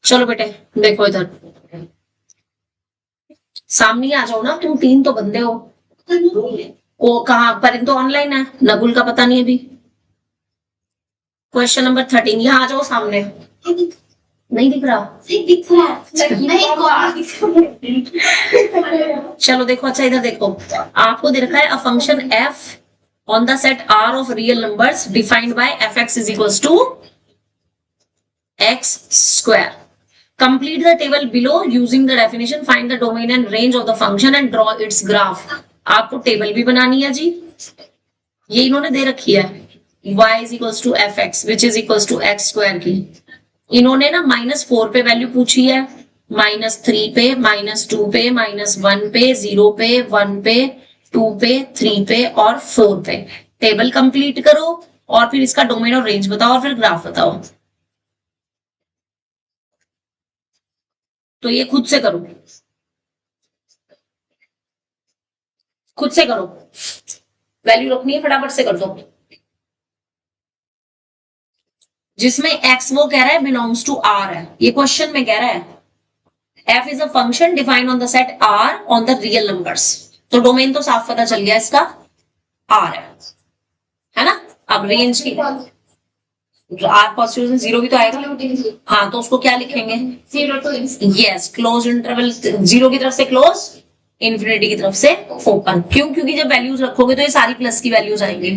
चलो बेटे देखो इधर, सामने आ जाओ ना, तुम तीन तो बंदे हो। वो कहाँ पर, तो ऑनलाइन है, नकुल का पता नहीं अभी। क्वेश्चन नंबर 13, यहाँ आ जाओ सामने। नहीं दिख रहा? चलो देखो, अच्छा इधर देखो, आपको दे रखा है a function f on the set R of real numbers defined by f x is equals to x square. Complete the table below using the definition. Find the domain and range of the function and draw its graph. आपको table भी बनानी है जी, ये इन्होंने दे रखी है y is equals to fx which is equals to x square की। इन्होंने ना -4 पे वैल्यू पूछी है, -3 पे, -2 पे, -1 पे, 0 पे, 1 पे, 2 पे, 3 पे और 4 पे। टेबल कंप्लीट करो और फिर इसका डोमेन और रेंज बताओ और फिर ग्राफ बताओ। तो ये खुद से करो, खुद से करो, वैल्यू रखनी है, फटाफट से कर दो। जिसमें x वो कह रहा है बिलोंग्स टू r है, ये क्वेश्चन में कह रहा है f is a function defined on the set r on the real numbers. तो डोमेन तो साफ पता चल गया इसका, r है ना। अब रेंज की आर पॉजिटिव 0 भी तो आएगा, हाँ तो उसको क्या लिखेंगे? 0 to यस, क्लोज इंटरवल, 0 की तरफ से क्लोज, इन्फिनिटी की तरफ से ओपन। क्यों? क्योंकि जब वैल्यूज रखोगे तो ये सारी प्लस की वैल्यूज आएंगी,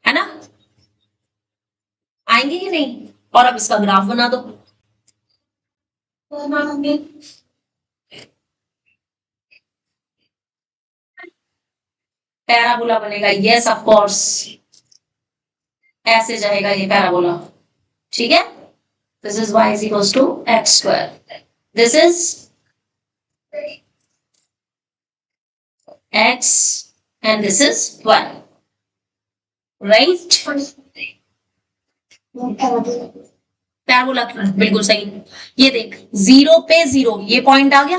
है ना, आएंगी कि नहीं। और अब इसका ग्राफ बना दो। पैराबोला बनेगा, यस ऑफ कोर्स, ऐसे जाएगा ये पैराबोला, ठीक है। This is y is equals to x square, this is x and this is y, right? Parabola बिल्कुल सही। ये देख, 0 पे 0 ये पॉइंट आ गया,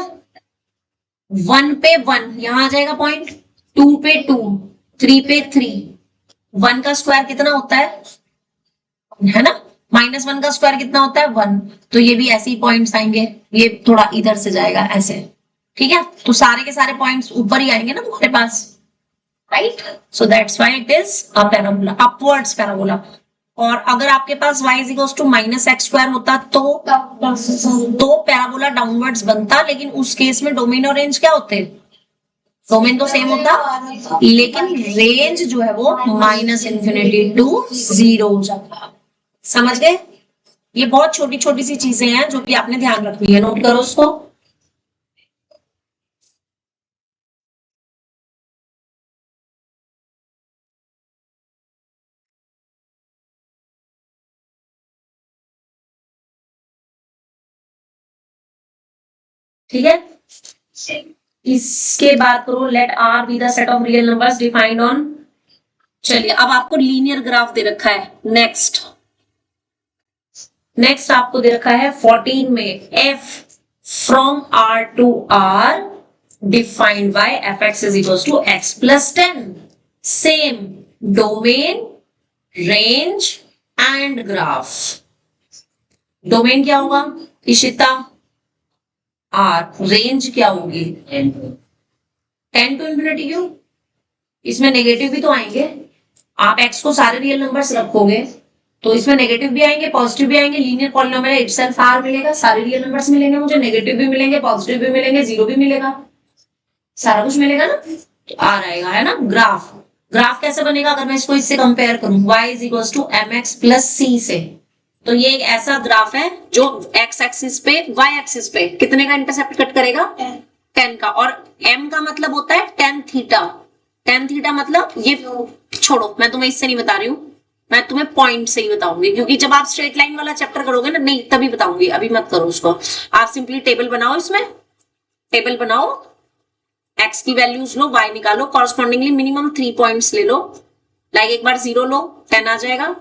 1 पे 1 यहां आ जाएगा पॉइंट, 2 पे 2, 3 पे 3, 1 का स्क्वायर कितना होता है ना, -1 का स्क्वायर कितना होता है 1, तो ये भी ऐसे ही पॉइंट्स आएंगे, ये थोड़ा इधर से जाएगा ऐसे, ठीक है। तो सारे के सारे पॉइंट्स ऊपर ही आएंगे ना तुम्हारे पास, right. So that's why it is a parabola, upwards parabola. और अगर आपके पास y is equals to -x² होता तो पैराबोला डाउनवर्ड्स बनता, लेकिन उस केस में डोमेन और रेंज क्या होते? डोमेन तो सेम होता, लेकिन रेंज जो है वो -∞ टू 0 हो जाता। समझ गए? ये बहुत छोटी छोटी सी चीजें हैं जो कि आपने ध्यान रखनी है, नोट करो उसको। ठीक है, इसके बाद करो, let R be the set of real numbers defined on. चलिए अब आपको लीनियर ग्राफ दे रखा है। नेक्स्ट आपको दे रखा है 14 में, f from r to r defined by f x is equal to x plus 10। Same domain, range and graph. Domain क्या होगा इशिता? r। रेंज क्या होगी? 10 टू इन्फिनिटी। क्यों? इसमें नेगेटिव भी तो आएंगे, आप x को सारे रियल नंबर्स रखोगे तो इसमें नेगेटिव भी आएंगे, पॉजिटिव भी आएंगे। लीनियर पॉलिनोमियल इटसेल्फ r मिलेगा, सारे रियल नंबर्स मिलेंगे मुझे, नेगेटिव भी मिलेंगे, पॉजिटिव भी मिलेंगे, 0 भी मिलेगा, सारा कुछ मिलेगा ना, तो r आएगा, है ना। ग्राफ कैसे बनेगा अगर मैं इसको इससे कंपेयर करूं, y is equals to mx plus c से। तो ये एक ऐसा ग्राफ है जो x एक्सिस पे, y एक्सिस पे कितने का इंटरसेप्ट कट करेगा? 10 का। और m का मतलब होता है tan थीटा। tan थीटा मतलब, ये छोड़ो, मैं तुम्हें इससे नहीं बता रही हूँ, मैं तुम्हें पॉइंट से ही बताऊंगी, क्योंकि जब आप स्ट्रेट लाइन वाला चैप्टर करोगे ना, नहीं तभी बताऊंगी, अभी मत करो उसको। आप सिंपली टेबल बनाओ, इसमें टेबल बनाओ, x की वैल्यूज लो, y निकालो, कॉरस्पॉन्डिंगली मिनिमम 3 पॉइंट्स ले लो। लाइक एक बार 0 लो, 10 आ जाएगा,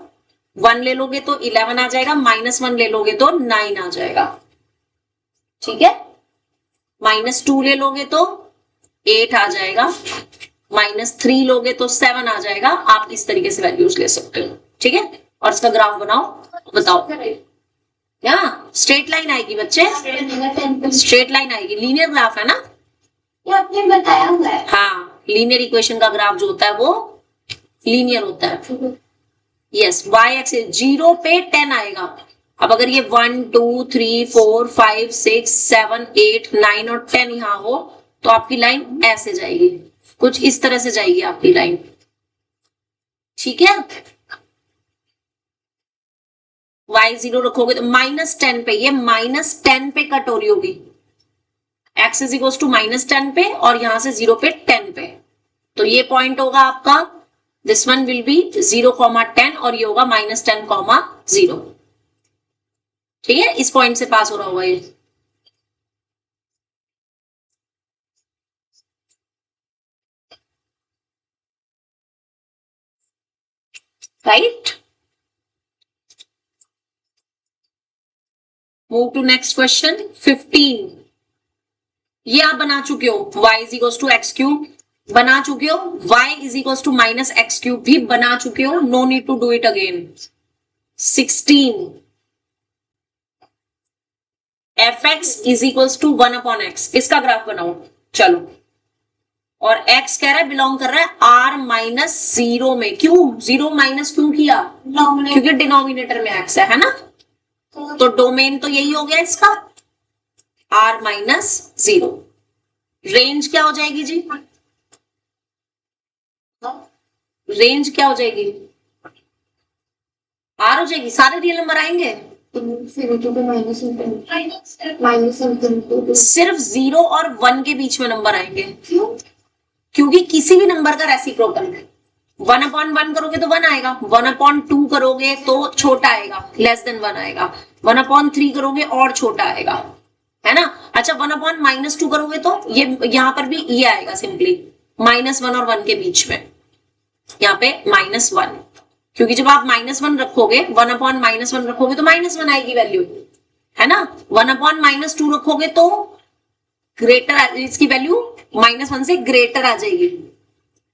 1 ले लोगे तो 11 आ जाएगा, -1 ले लोगे तो 9 आ जाएगा, ठीक है। -2 ले लोगे तो 8 आ जाएगा, -3 लोगे तो 7 आ जाएगा। आप इस तरीके से वैल्यूज ले सकते हो, ठीक है। और इसका ग्राफ बनाओ, बताओ। हाँ, स्ट्रेट लाइन आएगी बच्चे, स्ट्रेट लाइन आएगी, लीनियर ग्राफ है ना, ये आपने बताया हुआ है। हाँ, लीनियर इक्वेशन का ग्राफ जो होता है वो लीनियर होता है। यस, वाई एक्सिस 0 पे 10 आएगा। अब अगर ये 1 2 3 4 5 6 7 8 9 और 10 यहां हो तो आपकी लाइन ऐसे जाएगी, कुछ इस तरह से जाएगी आपकी लाइन, ठीक है। y 0 रखोगे तो -10 पे, ये -10 पे कट हो रही होगी, x इज इक्वल टू -10 पे और यहां से 0 पे 10 पे, तो ये पॉइंट होगा आपका, दिस वन विल बी 0,10 और ये होगा -10,0, ठीक है, इस पॉइंट से पास हो रहा होगा ये, right. Move to next question 15। ये आप बना चुके हो, y is equal to x cube बना चुके हो, y is equal to -x cube भी बना चुके हो, no need to do it again. 16 fx is equal to 1/x, इसका ग्राफ बनाओ, चलो। और x कह रहा है बिलोंग कर रहा है r-0 में, क्यों 0 माइनस क्यों किया, क्योंकि डिनोमिनेटर में x है ना, तो डोमेन तो यही हो गया इसका r-0। रेंज क्या हो जाएगी जी, रेंज क्या हो जाएगी, r हो जाएगी, सारे रियल नंबर आएंगे, सिर्फ 0 और 1 के बीच में नंबर आएंगे, क्योंकि किसी भी नंबर का रेसिप्रोकल है, 1/1 करोगे तो 1 आएगा, 1/2 करोगे तो छोटा आएगा, लेस देन 1 आएगा, 1/3 करोगे और छोटा आएगा, है ना। अच्छा, 1/-2 करोगे तो ये यहां पर भी ये आएगा, सिंपली -1 और 1 के बीच में, यहाँ पे -1, क्योंकि जब आप -1 रखोगे, 1/-1 रखोगे तो -1 आएगी वैल्यू, है ना। 1/-2 रखोगे तो ग्रेटर, इसकी वैल्यू -1 से ग्रेटर आ जाएगी,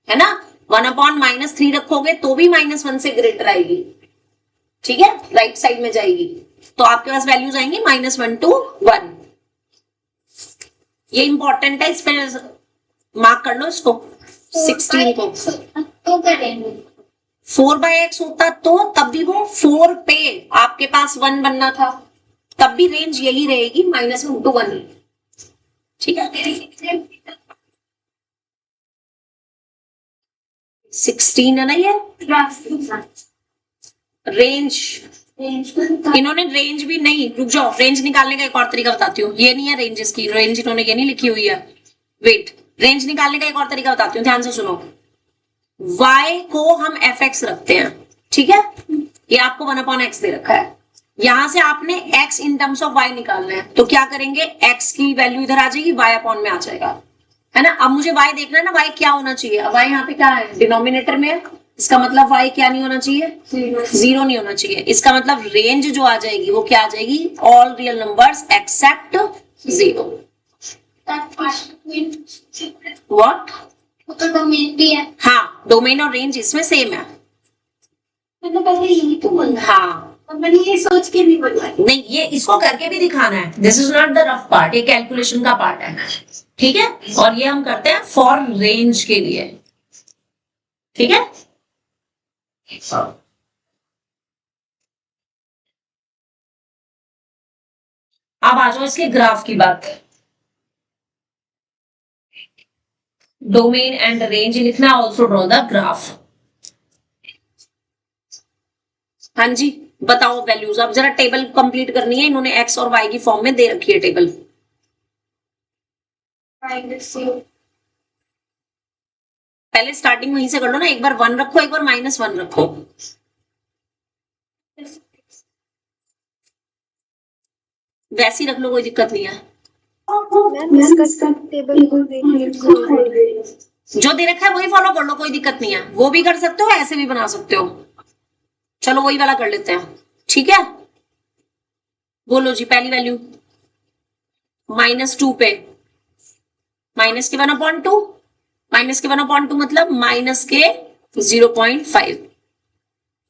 है ना। 1/-3 रखोगे तो भी -1 से ग्रेटर आएगी, ठीक है, राइट साइड में जाएगी, तो आपके पास वैल्यूज आएंगी -1 to 1। ये इंपॉर्टेंट है, इस पे मार्क कर लो इसको, 16 को। तो करेंगे 4/x होता तो तब भी वो 4 पे आपके पास 1 बनना था, तब भी रेंज यही रहेगी -1 to 1, ठीक है। 16 है ना ये रेंज, इन्होंने रेंज भी नहीं, रुक जाओ, रेंज निकालने का एक और तरीका बताती हूँ, ये नहीं है रेंज, इसकी रेंज इन्होंने ये नहीं लिखी हुई है, वेट, रेंज निकालने का एक और तरीका बताती हूँ, ध्यान से सुनो। y को हम fx रखते हैं, ठीक है, ये आपको 1/x दे रखा है, यहां से आपने x in terms of y निकालना है, तो क्या करेंगे, x की वैल्यू इधर आ जाएगी, y अपॉन में आ जाएगा, है ना। अब मुझे y देखना है ना, y क्या होना चाहिए, अब y यहाँ पे क्या है, डिनोमिनेटर में है, इसका मतलब y क्या नहीं होना चाहिए, 0 नहीं होना चाहिए, इसका मतलब रेंज जो आ जाएगी वो क्या आ जाएगी, all real numbers accept 0। What, तो डोमेन भी है, हाँ, डोमेन और रेंज इसमें सेम है, मैंने पहले यही तो बोला, हाँ, मैंने ये सोच के नहीं बोला, नहीं, ये इसको करके भी दिखाना है, this is not the rough part, ये कैलकुलेशन का पार्ट है, ठीक है, और ये हम करते हैं फॉर रेंज के लिए, ठीक है। अब आ जाओ इसके ग्राफ की बात, डोमेन एंड रेंज लिखना, ऑल्सो ड्रॉ द ग्राफ। हाँ जी, बताओ वैल्यूज, अब जरा टेबल कंप्लीट करनी है, इन्होंने x और y की फॉर्म में दे रखी है टेबल, पहले स्टार्टिंग वहीं से कर लो ना, एक बार 1 रखो, एक बार -1 रखो, वैसे ही रख लो, कोई दिक्कत नहीं है, जो दे रखा है वही फॉलो कर लो, कोई दिक्कत नहीं है, वो भी कर सकते हो, ऐसे भी बना सकते हो, चलो वही वाला कर लेते हैं, ठीक है। बोलो जी, पहली वैल्यू -2 पे, माइनस के 1/2, माइनस के 1/2 मतलब माइनस के 0.5,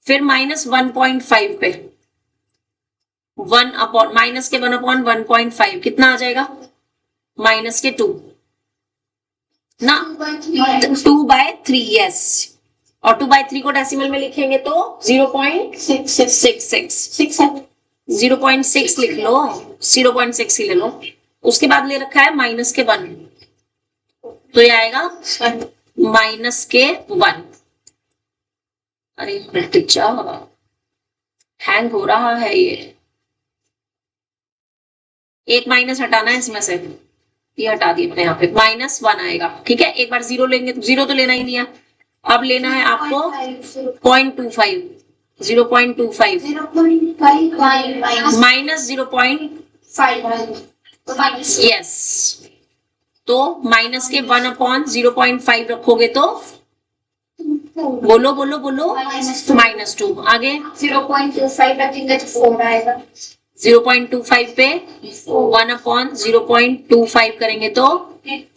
फिर -1.5 पे, 1 अपॉन माइनस के 1 अपॉन 1.5 कितना आ जाएगा? माइनस के 2 ना, 2/3 यस। और 2/3 को डेसिमल में लिखेंगे तो 0.66 0.6 लिख लो, 0.6 ही ले लो। उसके बाद ले रखा है माइनस के 1, तो ये आएगा माइनस के 1। अरे टीचा हैंग हो रहा है ये, एक माइनस हटाना है इसमें से, ये हटा दिए मैंने यहाँ पे, -1 आएगा। ठीक है, एक बार 0 लेंगे तो 0 तो लेना ही नहीं है, अब लेना है आपको 0.25 माइनस 0.5 यस। तो माइनस के 1 अपॉन 0.5 रखोगे तो बोलो बोलो बोलो -2। आगे 0.25 रखेंगे तो 4 आएगा। 0.25 पे 1 अपॉन 0.25 करेंगे तो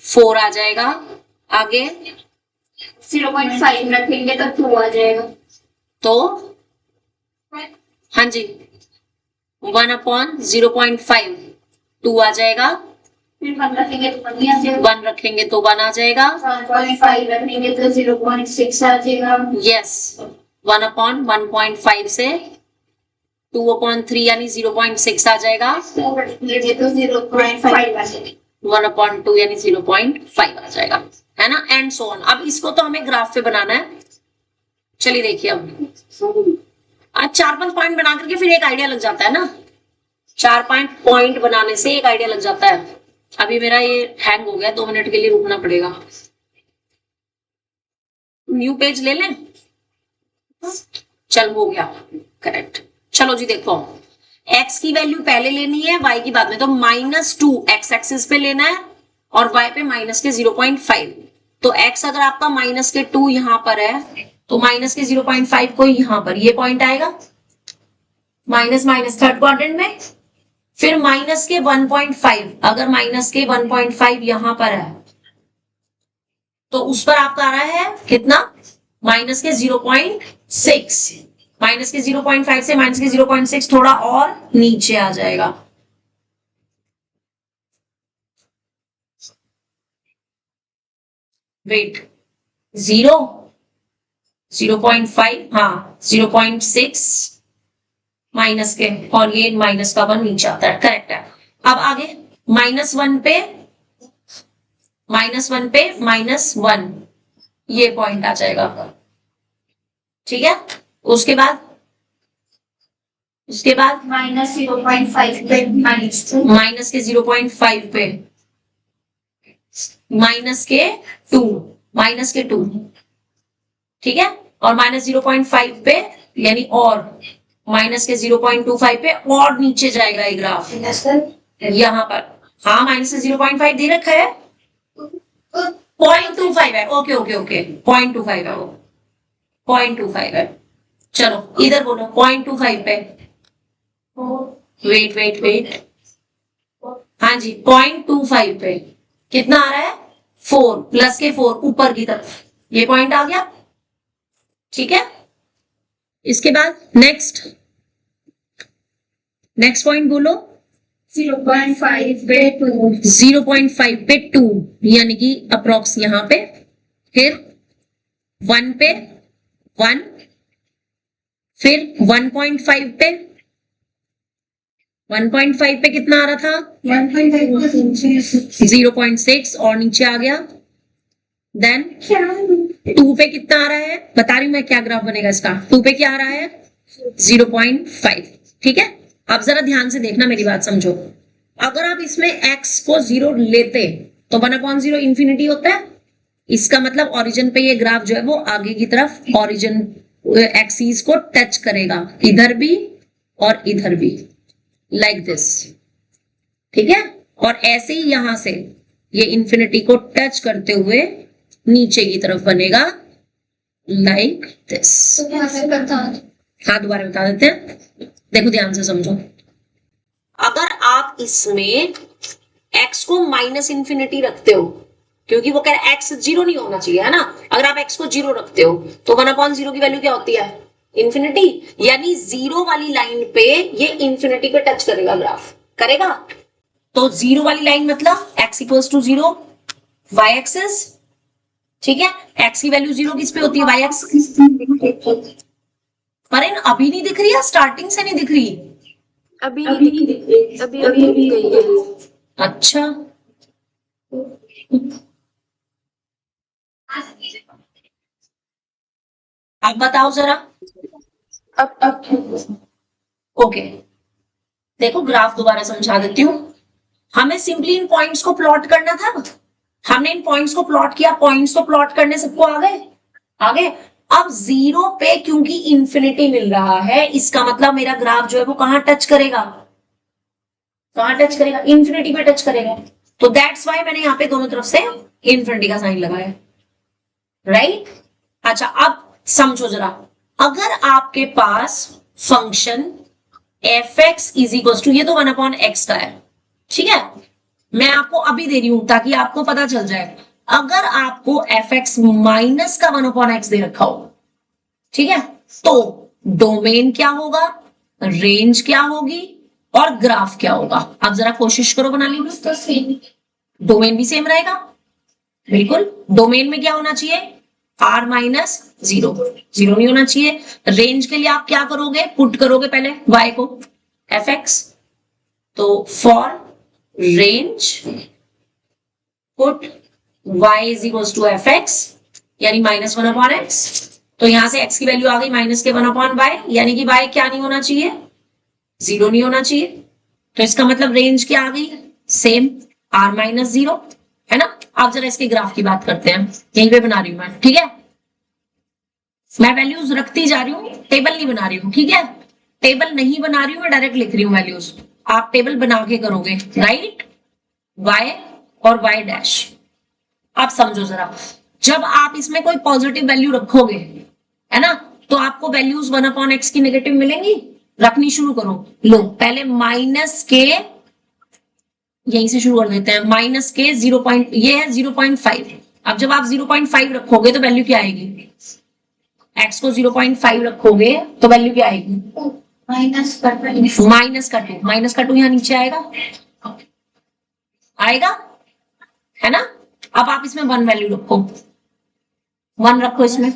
4 आ जाएगा। आगे 0.5 रखेंगे तो 2 आ जाएगा। तो हाँ जी 1 अपॉन 0.5 2 आ जाएगा। फिर 1 रखेंगे तो 1 आ जाएगा। 1 रखेंगे तो 1 आ जाएगा। 1.5 रखेंगे तो 0.6 आ जाएगा। यस 1 अपॉन 1.5 से 2 अपॉन 3 यानी 0.6 आ जाएगा। 2 रखेंगे तो 0.5 आ जाएगा। 1 अपॉन 2 यानी 0.5 आ जाएगा, है ना, एंड सो ऑन। अब इसको तो हमें ग्राफ पे बनाना है। चलिए देखिए, अब आज 4-5 पॉइंट बना करके फिर एक आइडिया लग जाता है ना, 4-5 पॉइंट बनाने से एक आइडिया लग जाता है। अभी मेरा ये हैंग हो गया, 2 मिनट के लिए रुकना पड़ेगा। न्यू पेज ले लें, चल हो गया करेक्ट। चलो जी देखो, x की वैल्यू पहले लेनी है, y की बाद में, तो -2 x एक्सिस पे लेना है और y पे माइनस के 0.5। तो x अगर आपका माइनस के 2 यहां पर है तो माइनस के 0.5 को यहां पर ये पॉइंट आएगा, माइनस माइनस थर्ड क्वाड्रेंट में। फिर माइनस के 1.5, अगर माइनस के 1.5 यहां पर है तो उस पर आपका आ रहा है कितना, माइनस के 0.6। माइनस के 0.5 से माइनस के 0.6 थोड़ा और नीचे आ जाएगा। वेट 0.5 हाँ 0.6 माइनस के, और ये माइनस का 1 नीचे आता है, करेक्ट है। अब आगे -1 पे -1 ये पॉइंट आ जाएगा। ठीक है, उसके बाद -0.5 पे माइनस के 0.5 पे माइनस के 2 ठीक है, और -0.5 पे यानी और माइनस के 0.25 पे और नीचे जाएगा ये ग्राफ यहाँ पर। हाँ माइनस के 0.5 दे रखा है, 0.25 है, ओके ओके ओके 0.25 है, वो 0.25 है। चलो इधर बोलो 0.25 पे, वेट हाँ जी 0.25 पे कितना आ रहा है, 4 प्लस के 4 ऊपर की तरफ ये पॉइंट आ गया। ठीक है, इसके बाद नेक्स्ट पॉइंट बोलो 0.5 पे 2 0.5 पे 2 यानी कि अप्रोक्स यहाँ पे, फिर 1 पे 1, फिर 1.5 पे 1.5 पे कितना आ रहा था 0.6 और नीचे आ गया। देन 2 पे कितना आ रहा है, बता रही हूं मैं क्या ग्राफ बनेगा इसका। 2 पे क्या आ रहा है 0.5। ठीक है, अब जरा ध्यान से देखना, मेरी बात समझो। अगर आप इसमें x को 0 लेते तो 1/0 इंफिनिटी होता है, इसका मतलब ओरिजिन पे ये ग्राफ जो है वो आगे की तरफ ओरिजिन एक्सिस को टच करेगा, इधर भी और इधर भी, लाइक दिस। ठीक है, और ऐसे ही यहां से ये इंफिनिटी को टच करते हुए नीचे की तरफ बनेगा, लाइक दिस। हाँ दोबारा बता देते हैं, देखो ध्यान से समझो। अगर आप इसमें x को -इंफिनिटी रखते हो, क्योंकि वो कह रहा है x 0 नहीं होना चाहिए, है ना। अगर आप x को 0 रखते हो तो 1/0 की वैल्यू क्या होती है, इंफिनिटी, यानी 0 वाली लाइन पे ये इंफिनिटी पे टच करेगा ग्राफ, करेगा। तो 0 वाली लाइन मतलब x equals to 0, y axis, ठीक है। x की वैल्यू 0 किस पे होती है, y एक्सिस। पर इन अभी नहीं दिख रही है, स्टार्टिंग से नहीं दिख रही, अभी नहीं दिख रही, अभी गई है। अच्छा, अब बताओ जरा। अब ओके, देखो ग्राफ दोबारा समझा देती हूँ। हमें सिंपली इन पॉइंट्स को प्लॉट करना था, हमने इन पॉइंट्स को प्लॉट किया, पॉइंट्स को प्लॉट करने सबको आ गए, आ गए। अब 0 पे क्योंकि इंफिनिटी मिल रहा है, इसका मतलब मेरा ग्राफ जो है वो कहां टच करेगा, कहां टच करेगा, इंफिनिटी पे टच करेगा। तो दैट्स वाई मैंने यहाँ पे दोनों तरफ से इंफिनिटी का साइन लगाया, राइट। अच्छा, अब समझो जरा, अगर आपके पास function f x is equal to, ये तो 1/x का है, ठीक है, मैं आपको अभी दे रही हूं ताकि आपको पता चल जाए। अगर आपको एफ एक्स माइनस का 1/x दे रखा हो, ठीक है, तो डोमेन क्या होगा, रेंज क्या होगी और ग्राफ क्या होगा। अब जरा कोशिश करो बनाने की। तो सेम डोमेन भी सेम रहेगा, बिल्कुल। डोमेन में क्या होना चाहिए, r माइनस 0, 0 नहीं होना चाहिए। रेंज के लिए आप क्या करोगे, पुट करोगे पहले y को, एफ एक्स, तो for range put y is equal to f x, यानी -1/x। तो यहां से x की वैल्यू आ गई माइनस के 1/y, यानी कि y क्या नहीं होना चाहिए, 0 नहीं होना चाहिए। तो इसका मतलब रेंज क्या आ गई, सेम, r माइनस 0, है ना। आप जरा इसके ग्राफ की बात करते हैं, यहीं पे बना रही हूं मैं, ठीक है। मैं वैल्यूज रखती जा रही हूँ, टेबल नहीं बना रही हूँ, ठीक है। टेबल नहीं बना रही हूँ, मैं डायरेक्ट लिख रही हूँ वैल्यूज, आप टेबल बना के करोगे, राइट। y और y डैश। आप समझो जरा, जब आप इसमें कोई पॉजिटिव वैल्यू रखोगे, है ना, तो आपको वैल्यूज 1/x की नेगेटिव मिलेंगी, रखनी शुरू करो। लो, पहले माइनस के, यहीं से शुरू कर देते हैं, माइनस के 0. ये है 0.5। अब जब आप 0.5 रखोगे तो वैल्यू क्या आएगी, x को 0.5 रखोगे तो वैल्यू क्या आएगी, माइनस का माइनस का 2 यहाँ नीचे आएगा, आएगा, है ना। अब आप इसमें 1 वैल्यू रखो, 1 रखो इसमें,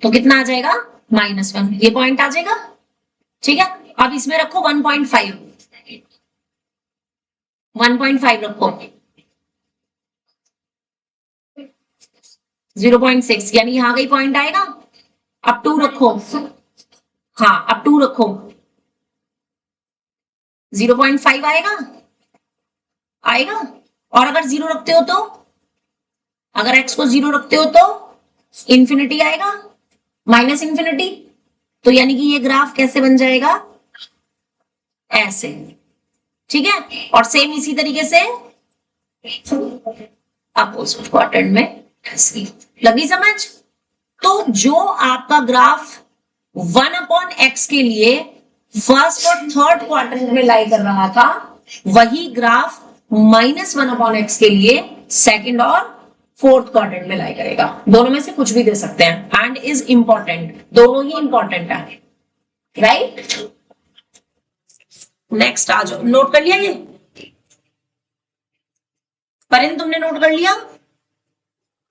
तो कितना आ जाएगा, -1, ये पॉइंट आ जाएगा, ठीक है। अब इसमें रखो 1.5, 1.5 रखो, 0.6, यानी यहां का ही पॉइंट आएगा। अब 2 रखो, हाँ अब 2 रखो, 0.5 आएगा, आएगा। और अगर 0 रखते हो तो, अगर x को 0 रखते हो तो इंफिनिटी आएगा, माइनस इंफिनिटी। तो यानी कि ये ग्राफ कैसे बन जाएगा, ऐसे, ठीक है। और सेम इसी तरीके से अपोजिट क्वाड्रेंट में ऐसे, लगी समझ। तो जो आपका ग्राफ 1/x के लिए फर्स्ट और थर्ड क्वाड्रेंट में लाई कर रहा था, वही ग्राफ -1/x के लिए सेकंड और फोर्थ क्वाड्रेंट में लाई करेगा। दोनों में से कुछ भी दे सकते हैं, एंड इज इंपॉर्टेंट, दोनों ही इंपॉर्टेंट है, राइट। नेक्स्ट आ जाओ, नोट कर लिया ये, परिन तुमने नोट कर लिया,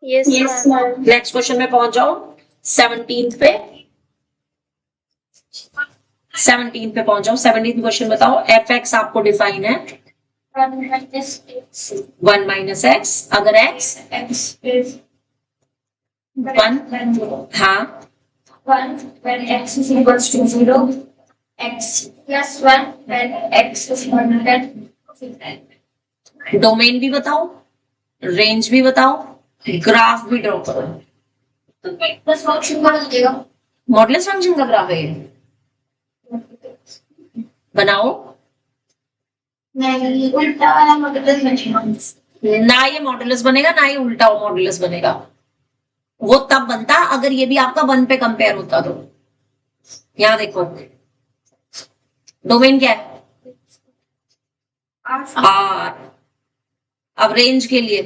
यस मैम। नेक्स्ट क्वेश्चन में पहुंच जाओ, 17th पे, 17th पे पहुंच जाओ। 17th क्वेश्चन बताओ, एफ एक्स आपको डिफाइन है 1 माइनस एक्स, अगर x 1, हाँ, 1 when x is equals to 0, x plus 1 when x is greater than 10. Domain भी बताओ, रेंज भी बताओ, ग्राफ भी ड्रॉ करो। बस फंक्शन बना देगा, मॉडुलस फंक्शन का ग्राफ है ये, बनाओ। नहीं उल्टा वाला मॉडुलस फंक्शन, ना ये मॉडुलस बनेगा, ना ये उल्टा मॉडुलस बनेगा। वो तब बनता अगर ये भी आपका 1 पे कंपेयर होता तो। यहां देखो, डोमेन क्या है, R। अब रेंज के लिए,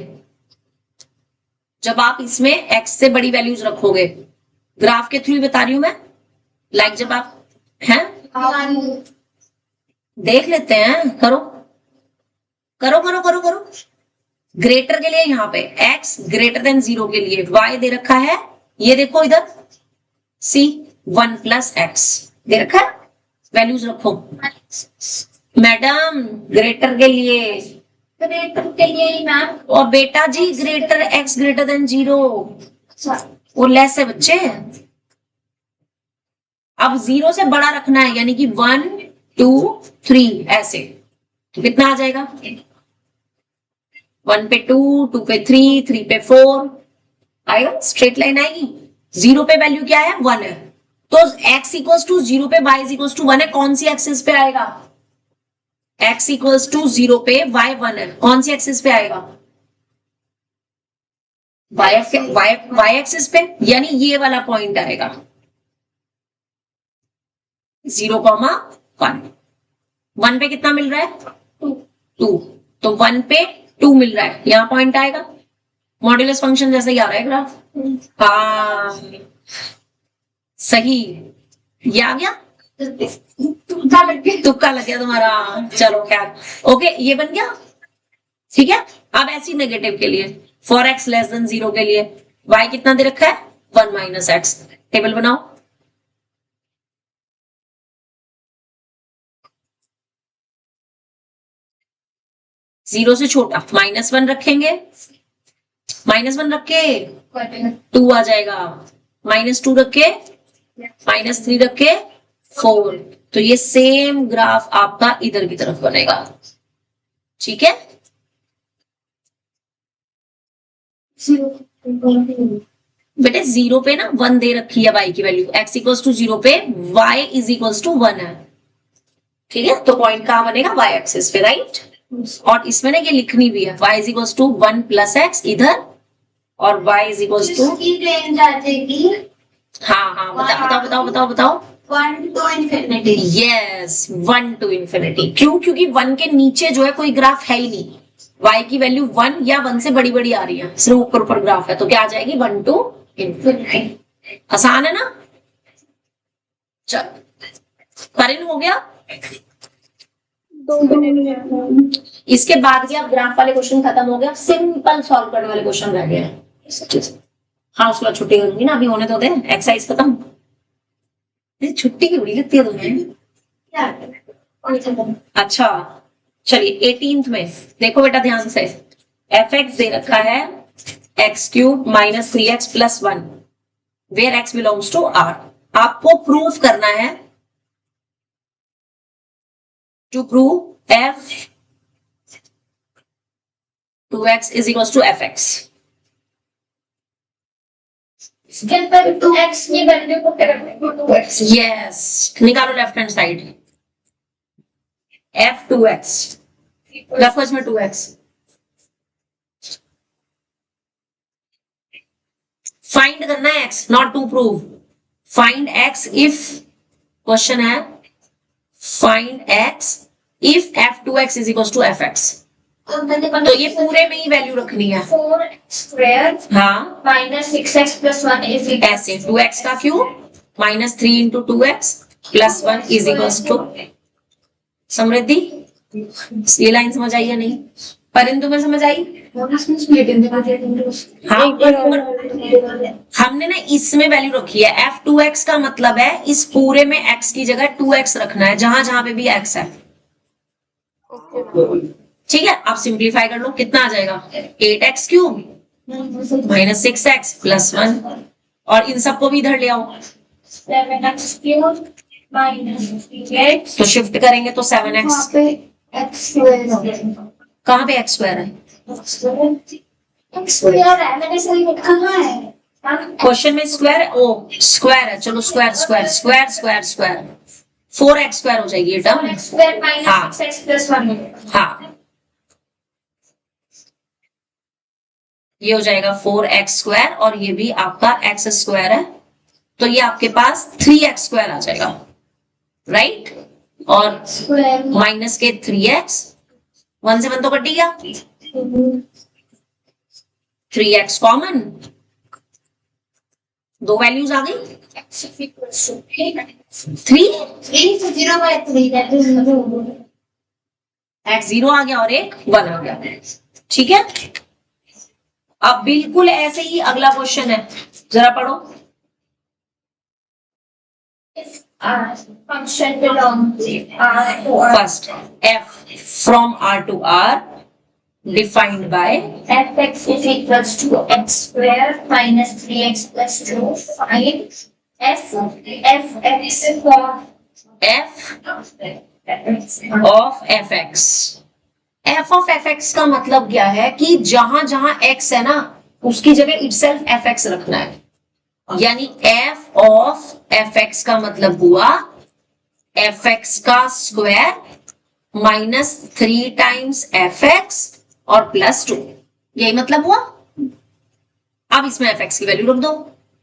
जब आप इसमें x से बड़ी वैल्यूज रखोगे, ग्राफ के थ्रू बता रही हूं मैं, लाइक जब आप हैं देख लेते हैं, करो करो करो करो करो। ग्रेटर के लिए यहाँ पे x ग्रेटर देन 0 के लिए y दे रखा है, ये देखो इधर c 1 प्लस एक्स दे रखा है, वैल्यूज रखो। मैडम ग्रेटर के लिए ही मैम। और बेटा जी ग्रेटर x ग्रेटर देन 0 और लेस है बच्चे। अब 0 से बड़ा रखना है, यानी कि 1 2 3 ऐसे, तो कितना आ जाएगा? 1 पे 2, 2 पे 3, 3 पे 4 आएगा, स्ट्रेट लाइन आएगी। 0 पे वैल्यू क्या है? 1 है, तो x इक्वल्स टू 0 पे y इक्वल्स टू 1 है, कौन सी एक्सिस पे आएगा? x इक्वल्स टू 0 पे y 1 है, कौन सी एक्सिस पे आएगा? y एक्सिस पे, यानी ये वाला पॉइंट आएगा 0,1। 1 पे कितना मिल रहा है? 2, तो 1 पे 2 मिल रहा है, यहाँ पॉइंट आएगा। मॉड्यूलस फंक्शन जैसे ही आ रहा है ग्राफ। हाँ सही, ये आ गया, तुक्का लग गया तुम्हारा। चलो खैर, ओके ये बन गया, ठीक है। अब ऐसी नेगेटिव के लिए फॉर x लेस देन 0 के लिए y कितना दे रखा है? 1 माइनस एक्स। टेबल बनाओ। जीरो से छोटा -1 रखेंगे, -1 रख के 2 आ जाएगा, -2 रख के -3 रख के 4, तो ये सेम ग्राफ आपका इधर की तरफ बनेगा, ठीक है। बेटे 0 पे ना 1 दे रखी है y की वैल्यू, x इक्वल्स टू 0 पे y इज इक्वल्स टू 1 है, ठीक है। तो पॉइंट कहां बनेगा? y एक्सिस पे, राइट। और इसमें ना ये लिखनी भी है, y is equals to 1 plus x इधर, और y is equals to, range आ जाएगी। हाँ हाँ बताओ बताओ बताओ बताओ बताओ। 1 to infinity। Yes 1 to infinity। क्यों? क्योंकि 1 के नीचे जो है कोई ग्राफ है ही नहीं, y की वैल्यू 1 या 1 से बड़ी बड़ी आ रही है, सिर्फ ऊपर ऊपर ग्राफ है, तो क्या आ जाएगी? 1 to infinity। आसान है ना? चल करें, हो गया। 2 मिनट। इसके बाद भी आप ग्राफ वाले क्वेश्चन खत्म हो गया, सिंपल सॉल्व करने वाले क्वेश्चन रह गए हैं। हाँ उसके बाद छुट्टी करूंगी ना, अभी होने तो दे, एक्सरसाइज खत्म। छुट्टी की बड़ी लगती है तुम्हें। अच्छा चलिए 18th में देखो बेटा ध्यान से, fx दे रखा है x³ minus 3x plus 1 where x belongs to r। आपको प्रूफ करना है, to prove f(2x) is equals to fx। इसके पर 2x की वैल्यू को करने को 2x। यस निकालो left hand side, f(2x) left में 2x। फाइंड करना है x, not to prove. Find x if, question है find x if f(2x) is equals to fx। तो ये पूरे में ही वैल्यू रखनी है। 4x² हाँ माइनस 6x प्लस 1 इज ऐसे 2x का cube minus 3 into 2x plus 1 is equals to, Samriddhi ये लाइन समझ आई या नहीं? परिंदु में समझ आई? हाँ हमने ना इसमें वैल्यू रखी है, f(2x) का मतलब है इस पूरे में x की जगह 2x रखना है, जहां जहां पे भी x है, ठीक है। आप सिंप्लीफाई कर लो, कितना आ जाएगा? 8x³ माइनस 6x प्लस 1, और इन सबको भी इधर ले आओ, 7x³ माइनस 3x। तो शिफ्ट करेंगे तो 7x, कहाँ पे x स्क्वायर है? है, मैंने सही लिखा है। क्वेश्चन में स्क्वायर, ओ स्क्वायर है, चलो square square square square square 4x square हो जाएगी ये term. x² minus 6x plus 1। हाँ ये हो जाएगा 4x स्क्वायर, और ये भी आपका x स्क्वायर है, तो ये आपके पास 3x स्क्वायर आ जाएगा, राइट। और माइनस के 3x, 1 से 1 तो कट ही गया, 3x कॉमन, दो वैल्यूज आ गई, x is equals to 3. 3 3 to 0 by 3, that is 0. x 0 आ गया और एक 1 आ गया, ठीक है। अब बिल्कुल ऐसे ही अगला क्वेश्चन है, जरा पढ़ो। If R function belongs to R to R, first f from r to r defined by fx is equals to x square minus 3x plus 2. Find fx for f of fx। f of fx का मतलब क्या है कि जहां जहां x है ना उसकी जगह itself fx रखना है, यानी f of fx का मतलब हुआ fx का स्क्वायर माइनस 3 टाइम्स fx और प्लस 2, यही मतलब हुआ। अब इसमें fx की वैल्यू रख दो,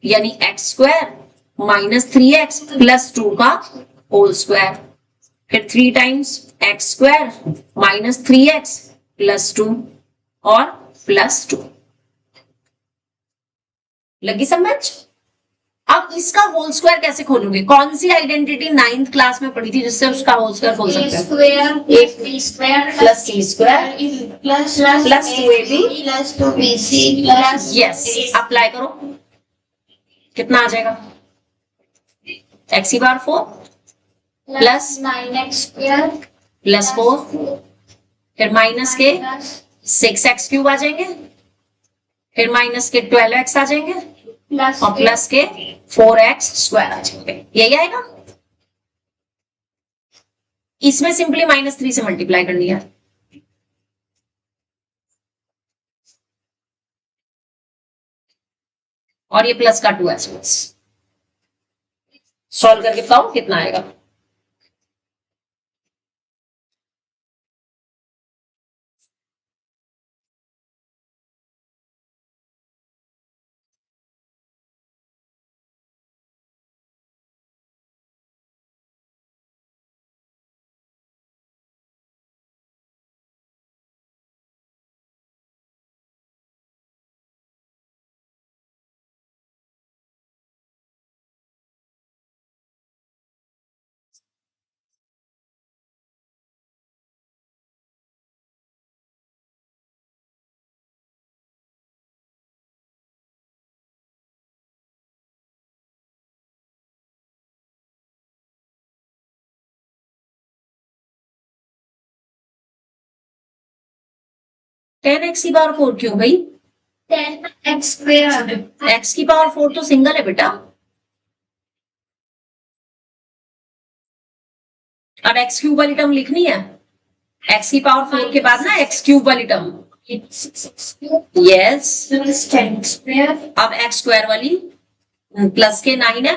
यानी x square minus 3x plus 2 का होल स्क्वायर, फिर 3 times x square minus 3x plus 2 और प्लस 2। लगी समझ? अब इसका होल स्क्वायर कैसे खोलोगे? कौन सी आइडेंटिटी 9th क्लास में पढ़ी थी जिससे उसका होल स्क्वायर खोल सकते हैं? square plus b square plus c square plus plus 2ab plus 2bc plus yes, apply करो, कितना आ जाएगा? x की power 4 plus 9x square plus 4 फिर माइनस के plus 6x क्यूब आ जाएंगे, फिर माइनस के 12x आ जाएंगे plus और प्लस के 4x स्क्वायर आ जाएंगे, यही आएगा। इसमें सिंपली माइनस 3 से मल्टीप्लाई करनी है, और ये प्लस का 2x प्लस। सॉल्व करके बताओ कितना आएगा? टेन एक्स की पावर 4 क्यों भाई? 10x square x की पावर 4 तो सिंगल है बेटा, अब x क्यूब वाली टर्म लिखनी है, x की पावर 4 के बाद ना x क्यूब वाली term, yes. plus 10x square अब x स्क्वायर वाली प्लस के 9 है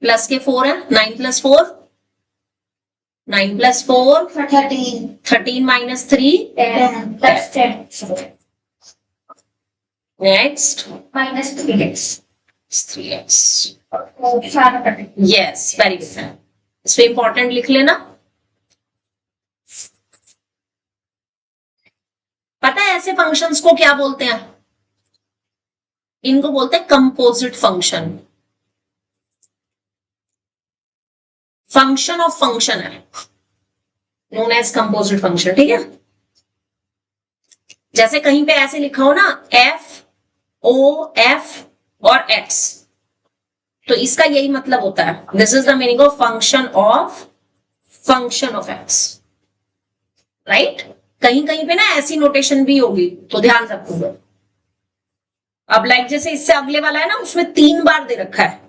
प्लस के 4 है, 9 plus 4 9 plus 4 13 13 minus 3 10 plus 10 next minus 3x 3x सारा करें यस, वेरी गुड। इसमें इंपॉर्टेंट लिख लेना। पता है ऐसे फंक्शंस को क्या बोलते हैं? इनको बोलते हैं composite function. Function of function है, नोन एज कंपोजिट फंक्शन, ठीक है। जैसे कहीं पे ऐसे लिखा हो ना f o f और x, तो इसका यही मतलब होता है, this is the meaning of function of x, right. कहीं कहीं पे ना ऐसी नोटेशन भी होगी तो ध्यान रखूंगा। अब लाइक जैसे इससे अगले वाला है ना, उसमें 3 बार दे रखा है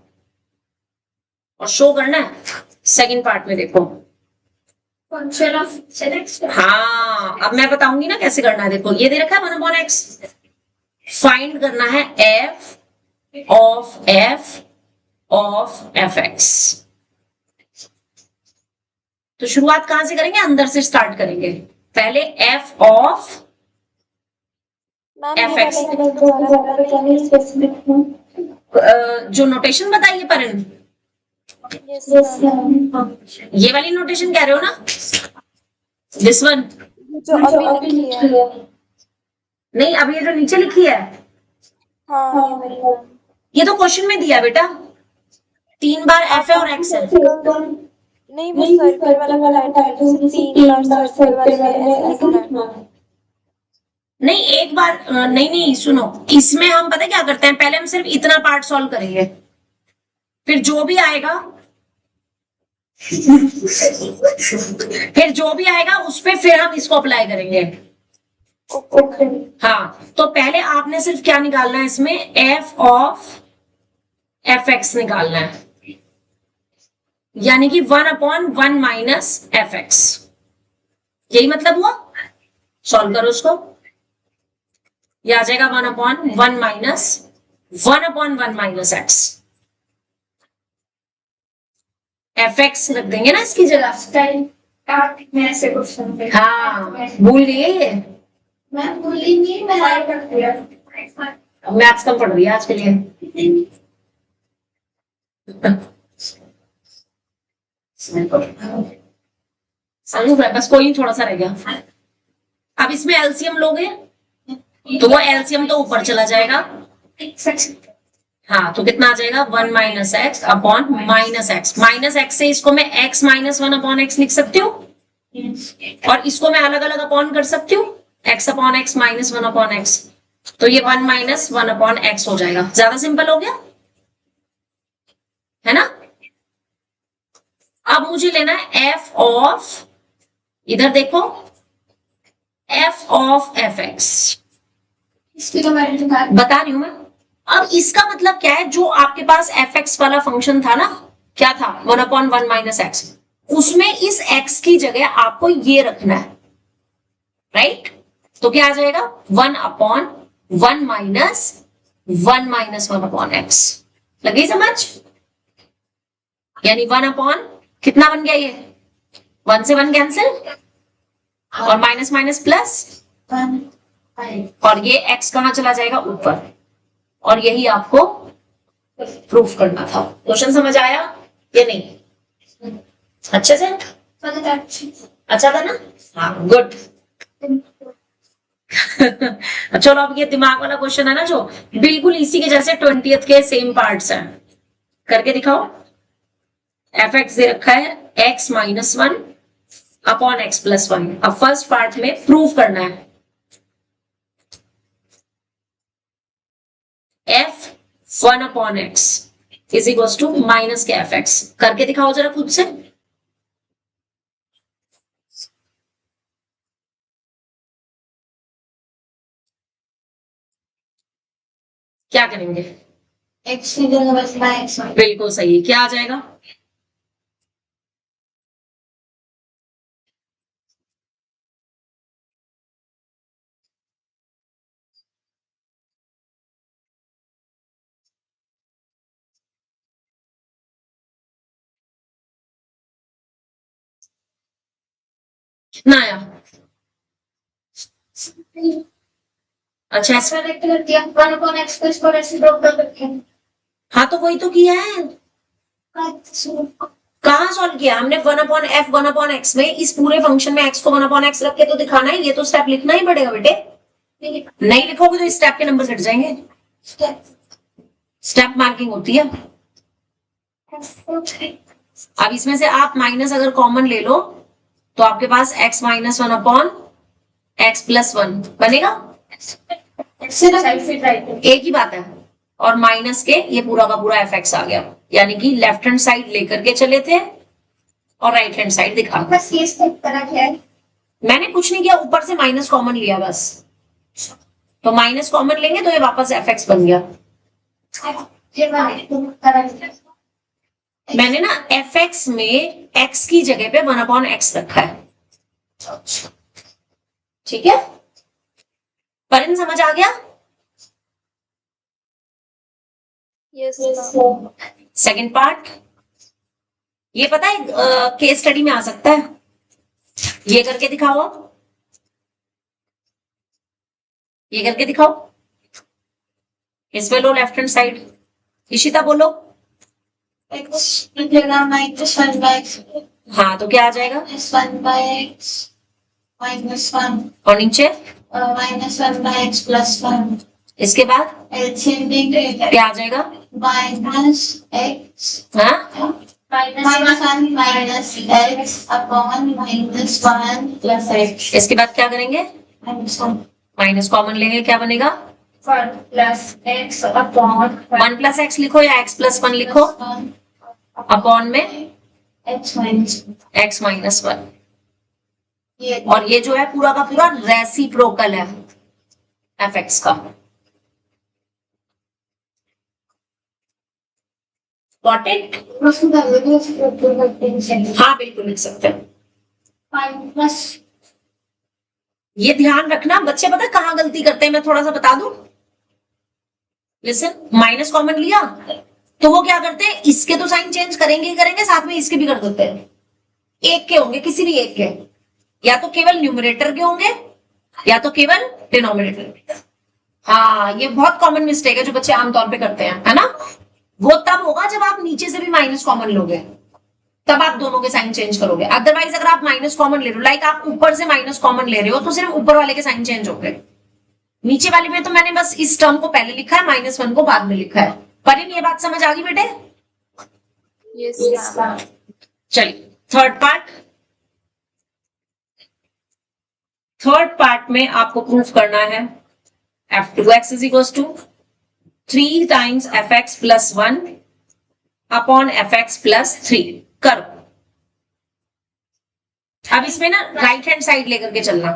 और शो करना है सेकंड पार्ट में, देखो। function of x हाँ, अब मैं बताऊंगी ना कैसे करना है। देखो ये दे रखा है 1/x, फाइंड करना है f of fx। तो शुरुआत कहां से करेंगे? अंदर से स्टार्ट करेंगे। पहले f of fx, जो नोटेशन बताइए परन, ये वाली नोटेशन कह रहे हो ना, दिस वन? जो अभी लिखी है। नहीं, अब ये जो नीचे लिखी है, हाँ ये तो क्वेश्चन में दिया बेटा, 3 बार f है और x है। नहीं, वो सर्कल वाला बताया था, जैसे 3 बार सर्कल वाले में ऐसे लिखना है। नहीं, एक बार नहीं सुनो, इसमें हम पता क्या करते हैं, पहले हम सिर्फ इतना पार्ट सॉल्व करेंगे, फिर जो भी आएगा उस पे फिर हम इसको अप्लाई करेंगे। हाँ, तो पहले आपने सिर्फ क्या निकालना है इसमें, f ऑफ fx निकालना है, यानी कि 1/1 माइनस fx, यही मतलब हुआ। सॉल्व करो उसको, ये आ जाएगा 1/1 माइनस 1/1 माइनस x। fx रख देंगे ना इसकी जगह। हाँ, भूल गई है ये। मैं भूली नहीं, मैं हाई कर दिया। मैथ्स कम पढ़ रही है आज के लिए। समझ गए, बस कोई थोड़ा सा रह गया। अब इसमें एलसीएम लोगे तो वो एलसीएम तो ऊपर चला जाएगा। हाँ, तो कितना आ जाएगा, 1 minus x upon minus x. Minus x से इसको मैं x माइनस 1 अपॉन एक्स लिख सकती हूँ, और इसको मैं अलग अलग अपॉन कर सकती हूँ, x upon x minus 1 upon x. तो ये 1 माइनस 1 अपॉन एक्स हो जाएगा। ज्यादा सिंपल हो गया है ना। अब मुझे लेना है f ऑफ, इधर देखो, f ऑफ fx। इसकी तो मैंने बता रही हूं मैं। अब इसका मतलब क्या है, जो आपके पास fx वाला फंक्शन था ना, क्या था, 1/1 माइनस एक्स, उसमें इस x की जगह आपको ये रखना है, राइट। तो क्या आ जाएगा, 1/1 माइनस 1 माइनस 1 अपॉन एक्स। लगी समझ, यानी 1 अपॉन कितना बन गया, ये 1 से 1 कैंसिल, और माइनस माइनस प्लस, और ये x कहां चला जाएगा, ऊपर। और यही आपको प्रूफ करना था। क्वेश्चन समझ आया या नहीं, अच्छे से, अच्छा था ना। हाँ, गुड। चलो, अब ये दिमाग वाला क्वेश्चन है ना, जो बिल्कुल इसी के जैसे 20th के सेम पार्ट्स हैं, करके दिखाओ। fx दे रखा है x minus 1 upon x plus 1। अब फर्स्ट पार्ट में प्रूव करना है f 1 upon x is equal to minus के fx। करके दिखाओ जरा खुद से। क्या करेंगे, x की जगह बस x। बिल्कुल सही। क्या आ जाएगा, कितना आया, अच्छा ऐसा। मैंने कर दिया 1/x को इसको रेसिप्रोकल कर रखा है। हाँ, तो वही तो किया है। कहाँ सॉल्व किया हमने, 1/f 1/x में, इस पूरे फंक्शन में x को 1/x रख के तो दिखाना है। ये तो स्टेप लिखना ही पड़ेगा बेटे, नहीं लिखोगे तो इस स्टेप के नंबर घट जाएंगे। स्टेप मार्किंग होती है। अब इसमें से आप माइनस अगर कॉमन ले लो तो आपके पास x minus 1 upon x plus 1 बनेगा। एक ही बात है। और माइनस के ये पूरा का पूरा fx आ गया, यानी कि लेफ्ट हैंड साइड लेकर के चले थे और राइट हैंड साइड दिखा। बस ये स्टेप करा है, मैंने कुछ नहीं किया, ऊपर से माइनस कॉमन लिया बस। तो माइनस कॉमन लेंगे तो ये वापस fx बन गया। ये करा है। मैंने ना fx में x की जगह पे 1/x रखा है, ठीक है। परिन समझ आ गया। यस। सेकंड पार्ट, ये पता है केस स्टडी में आ सकता है। ये करके दिखाओ, ये करके दिखाओ। इसमें लो लेफ्ट हैंड साइड। इशिता बोलो। x की जगह माइनस 1/x। हाँ, तो क्या आ जाएगा, 1/x माइनस 1 और नीचे माइनस 1/x प्लस 1। इसके बाद एलसीएम देंगे, क्या आ जाएगा, minus x हाँ minus 1 minus x upon minus 1 plus x इसके बाद क्या करेंगे, minus 1 माइनस कॉमन लेंगे, क्या बनेगा 1 plus x upon 1 plus x लिखो या x प्लस 1 लिखो, 1 अपॉन में x minus 1 x माइनस 1। ये और ये जो है पूरा का पूरा रेसिप्रोकल है एफ एक्स का। Got it? हाँ बिल्कुल लिख सकते हैं। 5 plus ये ध्यान रखना बच्चे, पता है कहाँ गलती करते हैं, मैं थोड़ा सा बता दूं। लिसन, माइनस कॉमन लिया तो वो क्या करते हैं, इसके तो साइन चेंज करेंगे ही करेंगे, साथ में इसके भी कर देते हैं। एक के होंगे, किसी भी एक के, या तो केवल न्यूमरेटर के होंगे या तो केवल डिनोमिनेटर के। हाँ ये बहुत कॉमन मिस्टेक है जो बच्चे आमतौर पे करते हैं, है ना। वो तब होगा जब आप नीचे से भी माइनस कॉमन लोगे, तब आप दोनों के साइन चेंज करोगे। अदरवाइज अगर आप माइनस कॉमन ले रहे हो, लाइक आप ऊपर से माइनस कॉमन ले रहे हो, तो सिर्फ ऊपर वाले के साइन चेंज होंगे। नीचे वाले में तो मैंने बस इस टर्म को पहले लिखा है, माइनस 1 को बाद में लिखा है। परिन ये बात समझ आ गई बेटे? Yes ma'am. चलिए थर्ड पार्ट में आपको प्रूफ करना है f2x is equal to 3 times fx plus 1 upon fx plus 3। करो। अब इसमें ना राइट हैंड साइड लेकर के चलना,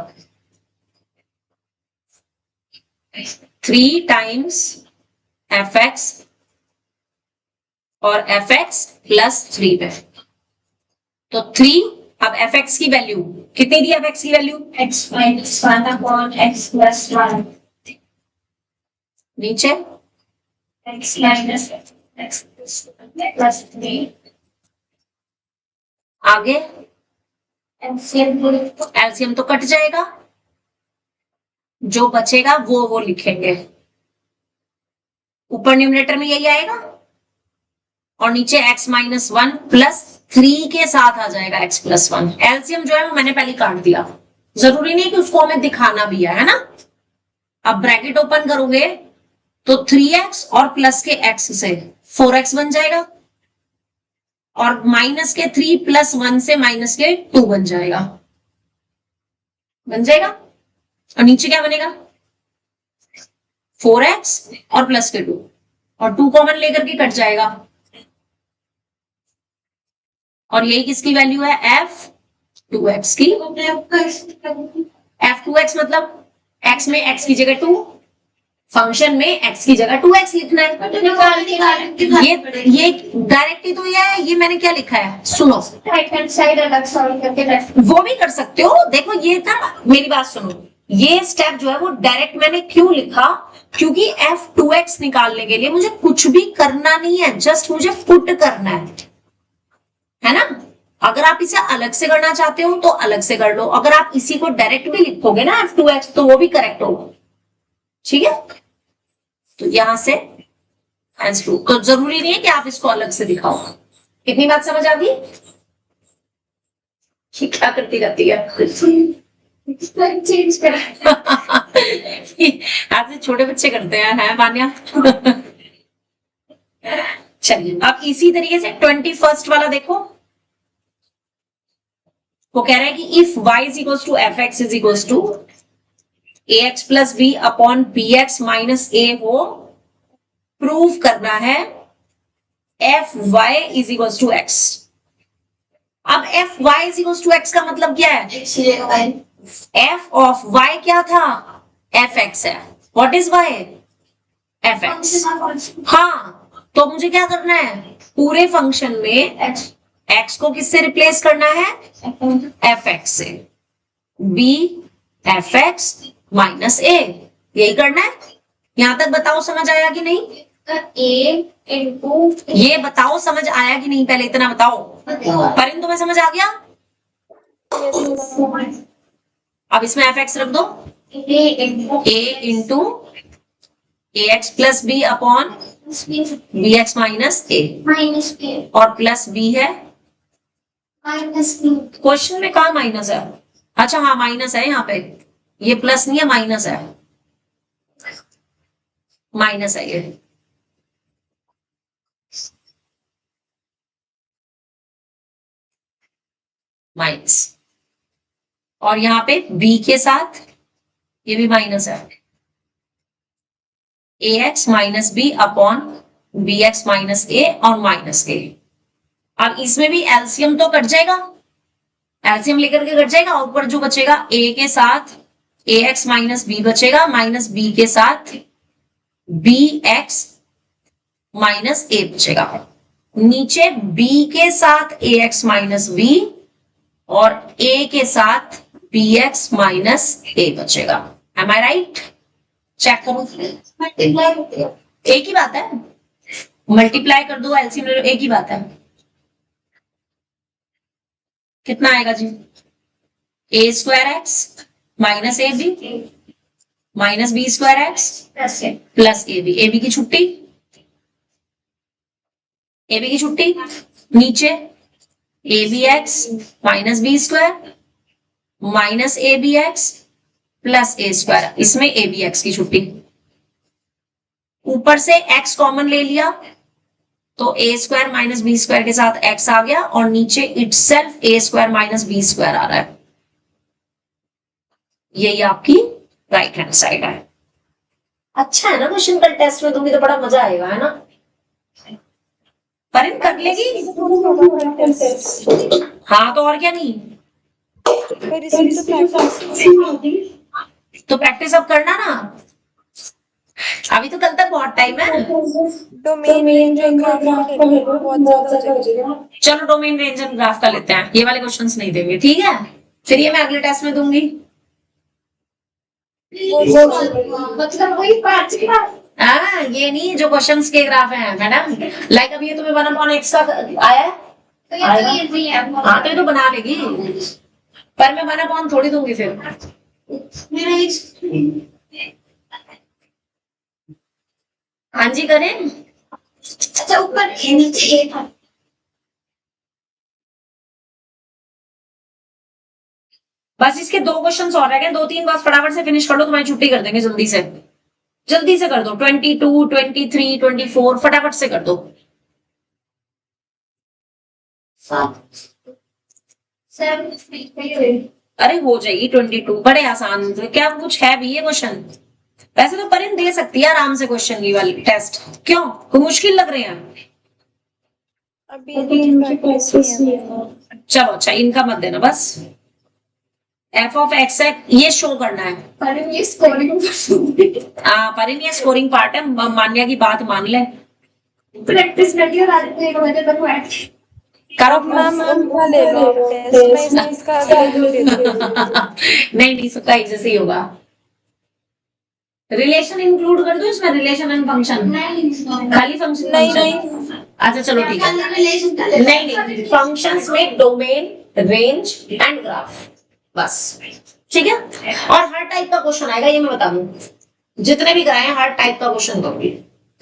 3 टाइम्स fx और fx प्लस 3 पे, तो 3। अब fx की वैल्यू कितनी दी? fx की value x minus 1 upon x plus 1 नीचे x minus x plus 3 आगे एलसीएम तो कट जाएगा, जो बचेगा वो लिखेंगे। ऊपर न्यूमरेटर में यही आएगा और नीचे x माइनस 1 प्लस 3 के साथ आ जाएगा x प्लस 1। एलसीएम जो है वो मैंने पहले काट दिया, जरूरी नहीं कि उसको हमें दिखाना भी है ना। अब ब्रैकेट ओपन करोगे तो 3x और प्लस के x से 4x बन जाएगा, और माइनस के 3 प्लस 1 से माइनस के 2 बन जाएगा। और नीचे क्या बनेगा 4x और प्लस के 2, और 2 कॉमन लेकर के कट जाएगा। और यही किसकी वैल्यू है? f2x की। f2x मतलब x में x की जगह 2, फंक्शन में x की जगह 2x लिखना है। ये डायरेक्टली तो ये मैंने क्या लिखा है, सुनो। राइट हैंड साइड अलग सॉल्व करके लेफ्ट वो भी कर सकते हो। देखो ये था, मेरी बात सुनो, ये स्टेप जो है वो डायरेक्ट मैंने क्यों लिखा, क्योंकि f2x निकालने के लिए मुझे कुछ भी करना नहीं है, जस्ट मुझे पुट करना है ना। अगर आप इसे अलग से करना चाहते हो तो अलग से कर लो, अगर आप इसी को डायरेक्ट भी लिखोगे ना f2x तो वो भी करेक्ट होगा, ठीक है। तो यहां से आंसर, तो जरूरी नहीं है कि आप इसको अलग से दिखाओ। कितनी बात समझ आ गई? क्या करती रहती है चेंज कर ऐसे छोटे बच्चे करते हैं, है मान्या? चलिए अब इसी तरीके से 21st वाला देखो। वो कह रहा है कि if y is equal to f x is equal to ax plus b upon b x minus a हो, प्रूव करना है f y is equal to x. अब f y is equal to x का मतलब क्या है? F of y क्या था? एफ एक्स है। What is y? F x. हाँ, तो मुझे क्या करना है, पूरे फंक्शन में x को किससे रिप्लेस करना है? एफ एक्स से। b एफ एक्स माइनस ए, यही करना है। यहां तक बताओ समझ आया कि नहीं? ये बताओ समझ आया कि नहीं, पहले इतना बताओ। परिंद तुम्हें समझ आ गया? अब इसमें एफ एक्स रख दो, a into a x plus b upon b x minus a, और प्लस बी है। क्वेश्चन में कहा माइनस है? अच्छा हाँ माइनस है, यहाँ पे ये प्लस नहीं है, माइनस है, माइनस है ये। माइनस, और यहाँ पे b के साथ ये भी माइनस है, ax minus b upon b x minus a और माइनस ए। अब इसमें भी एलसीएम तो कट जाएगा, एलसीएम लेकर के कट जाएगा, और ऊपर जो बचेगा a के साथ ax माइनस बी बचेगा, माइनस b के साथ bx माइनस ए बचेगा, नीचे b के साथ ax माइनस बी और a के साथ bx माइनस ए बचेगा। एम आई राइट? चेक करो, एक ही बात है, मल्टीप्लाई कर दो, एलसीएम ले लो, एक ही बात है। कितना आएगा जी? A square x minus a b minus b square x plus a b की छुट्टी, ए बी की छुट्टी, नीचे a b x minus b square minus a b x plus a square, इसमें ए बी एक्स की छुट्टी, ऊपर से x कॉमन ले लिया तो ए स्क्वायर माइनस बी स्क्वायर के साथ x आ गया, और नीचे इटसेल्फ ए स्क्वायर माइनस बी स्क्वायर आ रहा है। यही आपकी राइट हैंड साइड है। अच्छा है ना, क्वेश्चन कल टेस्ट में दूंगी तो बड़ा मजा आएगा, है ना? परिन कर लेगी? हाँ, तो और क्या नहीं, पर इसमें तो प्रैक्टिस तो प्रैक्टिस अब करना ना, अभी तो कल तक बहुत टाइम है। डोमेन रेंज और ग्राफ बहुत ज्यादा हो जाएगा। चलो डोमेन रेंज एंड ग्राफ का लेते हैं, ये वाले क्वेश्चंस नहीं देंगे, ठीक है? फिर ये मैं अगले टेस्ट में दूंगी। मतलब वही पांच की बात। हाँ, ये नहीं जो क्वेश्चंस के ग्राफ हैं मैडम, लाइक अभी ये तुम्हें 1/x का आया है, तो ये नहीं है। हाँ तो ये तो बना लेगी, पर मैं 1/, थोड़ी दूंगी फिर। मेरा एक हाँ जी करें, अच्छा ऊपर है, नीचे ये था। बस इसके 2 क्वेश्चंस और रह गए, 2-3 बस फटाफट से फिनिश कर लो, तुम्हारी छुट्टी कर देंगे, जल्दी से कर दो, 22, 23, 24 फटाफट से कर दो। 7 अरे हो जाएगी 22, बड़े आसान, क्या कुछ है भी ये क्वेश्चन? वैसे तो परिन दे सकती है आराम से क्वेश्चन, ये वाली टेस्ट क्यों कोई मुश्किल लग रहे हैं? अभी इनकी प्रैक्टिस नहीं है। चलो अच्छा, इनका मत देना बस। एफ ऑफ एक्स है, ये शो करना है। पर ये स्कोरिंग परिन ये स्कोरिंग पार्ट है, मान्या की बात मान ले। प्रैक्टिस करती हो, रात को 1 बजे तक बैठ के करो मैम उनका ले लो टेस्ट, मैं इसका ले लेती नहीं सबका एक जैसे ही होगा। रिलेशन इंक्लूड कर दो इसमें, रिलेशन एंड फंक्शन, खाली फंक्शन? नहीं अच्छा चलो ठीक है, नहीं फंक्शंस में डोमेन, रेंज एंड ग्राफ, बस ठीक है। और हर टाइप का क्वेश्चन आएगा, ये मैं बता दूं, जितने भी कराए हर टाइप का क्वेश्चन दूंगी,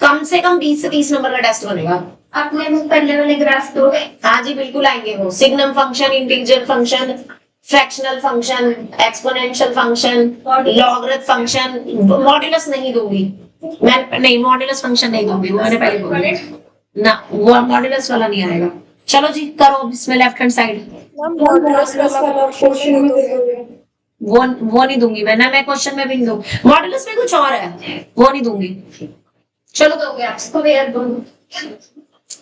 कम से कम 20 से 30 नंबर का टेस्ट बनेगा। आपने मुझे पहले वाले ग्राफ दोगे? हाँ जी बिल्कुल आएंगे वो, signum function, integer function, fractional function, exponential function, logarithm function, modulus नहीं दूंगी मैं, नहीं मॉड्यूलस फंक्शन नहीं दूंगी, वो मैंने पहले बोला ना, वो मॉड्यूलस वाला नहीं आएगा। चलो जी करो इसमें left hand side, ma'am modulus वाला क्वेश्चन में दे दोगे? वो नहीं दूंगी मैं क्वेश्चन में भी नहीं दूंगी, मॉड्यूलस में कुछ और है, वो नहीं दूंगी। चलो दोगे आप स्क्वायर दोगे?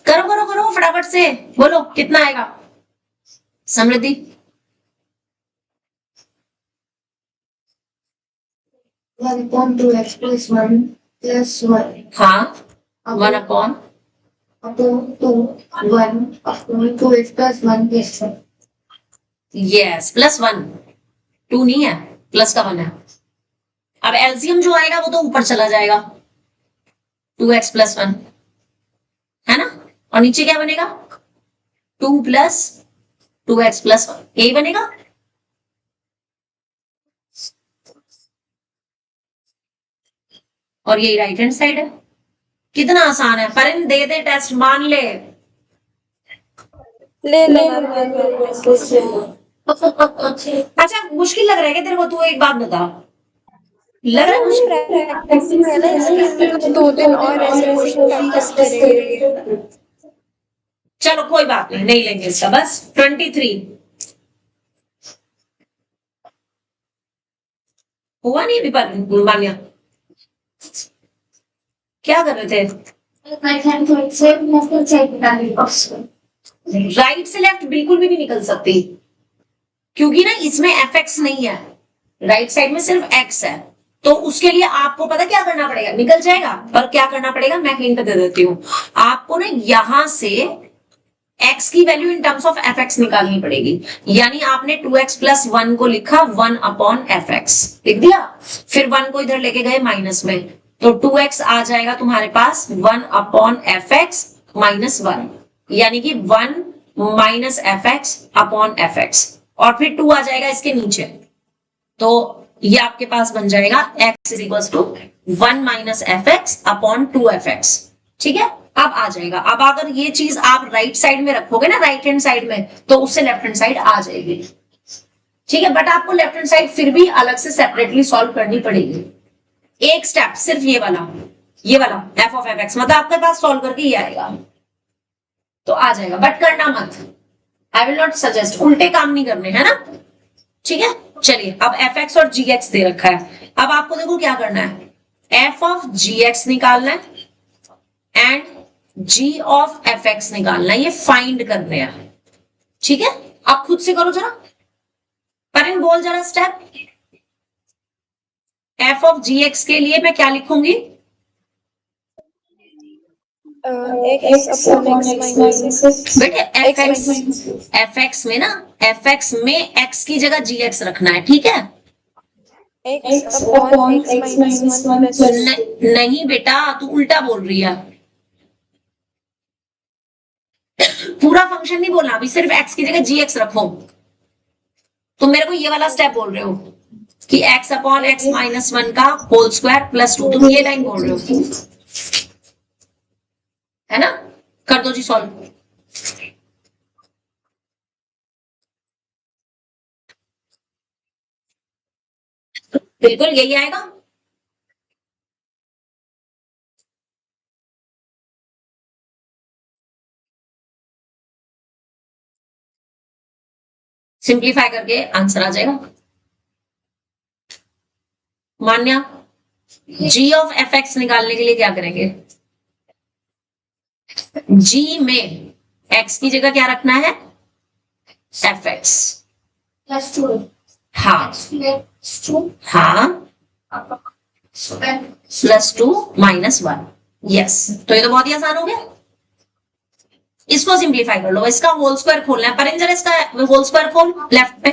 करो फटाफट से, बोलो कितना आएगा समृद्धि? 1/2x plus 1 plus 1 हाँ 1/2 2 1 upon 2x plus 1 plus 1। Yes plus 1, 2 नहीं है, प्लस का 1 है। अब एलसीएम जो आएगा वो तो ऊपर चला जाएगा, 2x plus 1 है ना, और नीचे क्या बनेगा? 2 plus 2x plus 1, यही बनेगा। और यही राइट हैंड साइड है। कितना आसान है, परिन दे दे टेस्ट, मान ले अच्छा मुश्किल लग रहा है क्या तेरे को? तू एक बात बता, लग रहा है मुश्किल? प्रैक्टिस है ना इसकी, तो 2 दिन और ऐसे क्वेश्चन प्रैक्टिस करेंगे। चलो कोई बात नहीं लेंगे इसका, बस 23 हुआ नहीं अभी पर मान्या? क्या कर रहे थे? राइट से लेफ्ट बिल्कुल भी नहीं निकल सकती, क्योंकि ना इसमें एफ एक्स नहीं है, राइट साइड में सिर्फ एक्स है। तो उसके लिए आपको पता क्या करना पड़ेगा, निकल जाएगा, पर क्या करना पड़ेगा मैं हिंट दे देती हूँ आपको ना, यहां से x की value in terms of f x निकालनी पड़ेगी। यानी आपने 2x प्लस 1 को लिखा 1 अपॉन एफ एक्स लिख दिया, फिर 1 को इधर लेके गए माइनस में, तो 2x आ जाएगा तुम्हारे पास 1 अपॉन एफ एक्स माइनस 1, यानी कि 1 minus f x upon F x, और फिर 2 आ जाएगा इसके नीचे, तो ये आपके पास बन जाएगा x is equal to 1 minus f x upon 2f(x). ठीक है, अब आ जाएगा। अब अगर ये चीज आप राइट साइड में रखोगे ना, राइट हैंड साइड में, तो उससे लेफ्ट हैंड साइड आ जाएगी। ठीक है, बट आपको लेफ्ट हैंड साइड फिर भी अलग से सेपरेटली सॉल्व करनी पड़ेगी। एक स्टेप सिर्फ ये वाला f ऑफ एफ एक्स, मतलब आपके पास सॉल्व करके ये आएगा तो आ जाएगा, बट करना मत, आई विल नॉट सजेस्ट, उल्टे काम नहीं करने, है ना। ठीक है, चलिए अब एफ एक्स और जी एक्स दे रखा है। अब आपको देखो क्या करना है, एफ ऑफ जी एक्स निकालना है and g of f x निकालना है, ये फाइंड करने हैं। ठीक है, आप खुद से करो जरा, पर बोल जरा step. F of g x के लिए मैं क्या लिखूंगी, x अपॉन x माइनस बेटे एफ एक्स में ना, एफ एक्स में x की जगह जी एक्स रखना है। ठीक है, x upon x minus 1 plus नहीं बेटा, तू उल्टा बोल रही है, पूरा फंक्शन नहीं बोलना, अभी सिर्फ x की जगह जी एक्स रखो। तुम मेरे को ये वाला स्टेप बोल रहे हो कि x अपॉन x माइनस 1 का होल स्क्वायर प्लस 2, तुम ये लाइन बोल रहे हो, है ना। कर दो जी सॉल्व। बिल्कुल यही आएगा। सिंप्लीफाई करके आंसर आ जाएगा। मान्या, जी ऑफ एफ एक्स निकालने के लिए क्या करेंगे, जी में x की जगह क्या रखना है, एफ एक्स प्लस 2, हाँ प्लस 2 हाँ स्क्वायर प्लस 2 माइनस 1, यस। तो ये तो बहुत ही आसान हो गया, इसको सिंप्लीफाई कर लो, इसका होल स्क्वायर खोलना है, पर जरा इसका होल स्क्वायर खोल लेफ्ट पे,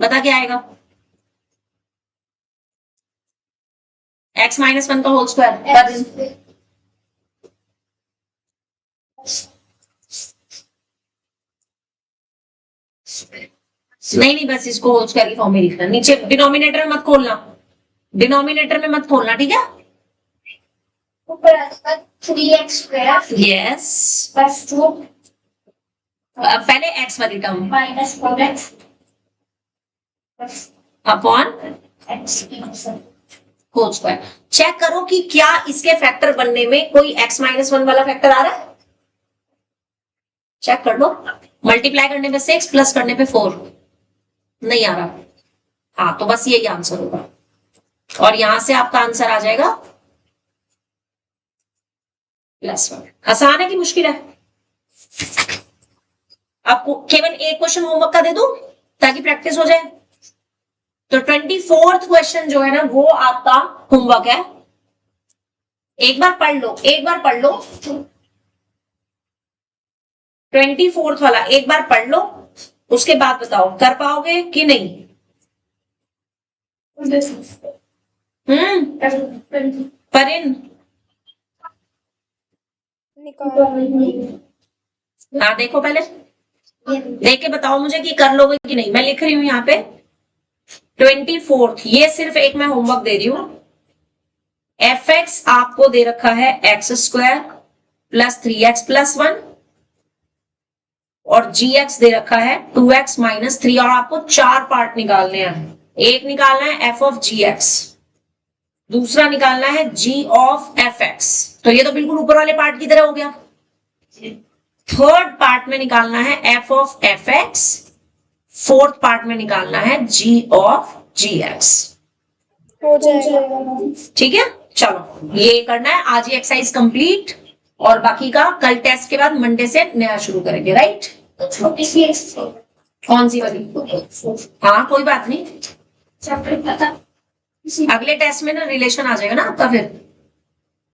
बता क्या आएगा, x माइनस 1 का होल स्क्वायर पर नहीं, बस इसको होल स्क्वायर की फॉर्म में लिखना, नीचे डिनोमिनेटर में मत खोलना, डिनोमिनेटर में मत खोलना, ठीक है। ऊपर आएगा 3x स्क्वायर यस, प्लस 2 पहले x वाली term minus 4x upon x minus 1। Whole square. Check करो कि क्या इसके फैक्टर बनने में कोई x माइनस 1 वाला फैक्टर आ रहा है, चेक कर लो। मल्टीप्लाई करने पे 6 प्लस करने पे 4 नहीं आ रहा, हाँ तो बस यही आंसर होगा, और यहां से आपका आंसर आ जाएगा +1। आसान है कि मुश्किल है, आपको केवल एक क्वेश्चन होमवर्क का दे दूं ताकि प्रैक्टिस हो जाए। तो 24th क्वेश्चन जो है ना वो आपका होमवर्क है, एक बार पढ़ लो, एक बार पढ़ लो, 24th वाला एक बार पढ़ लो, उसके बाद बताओ कर पाओगे कि नहीं। परिन हाँ देखो, पहले देख के बताओ मुझे कि कर लोगे कि नहीं। मैं लिख रही हूं यहाँ पे 24th, ये सिर्फ एक मैं होमवर्क दे रही हूं। एफ एक्स आपको दे रखा है x square plus 3x plus 1, और जी एक्स दे रखा है 2x माइनस 3, और आपको 4 पार्ट निकालने हैं। एक निकालना है एफ ऑफ जी एक्स, दूसरा निकालना है जी ऑफ एफ एक्स, तो ये तो बिल्कुल ऊपर वाले पार्ट की तरह हो गया। थर्ड पार्ट में निकालना है f of f x, fourth part में निकालना है जी ऑफ जी एक्स। हो जाएगा। ठीक है, चलो ये करना है आज ही एक्सरसाइज कंप्लीट, और बाकी का कल टेस्ट के बाद मंडे से नया शुरू करेंगे, राइट? छोटी सी एक्सरसाइज कौन सी वाली? हाँ कोई बात नहीं, चैप्टर पता अगले टेस्ट में ना रिलेशन आ जाएगा ना आपका फिर।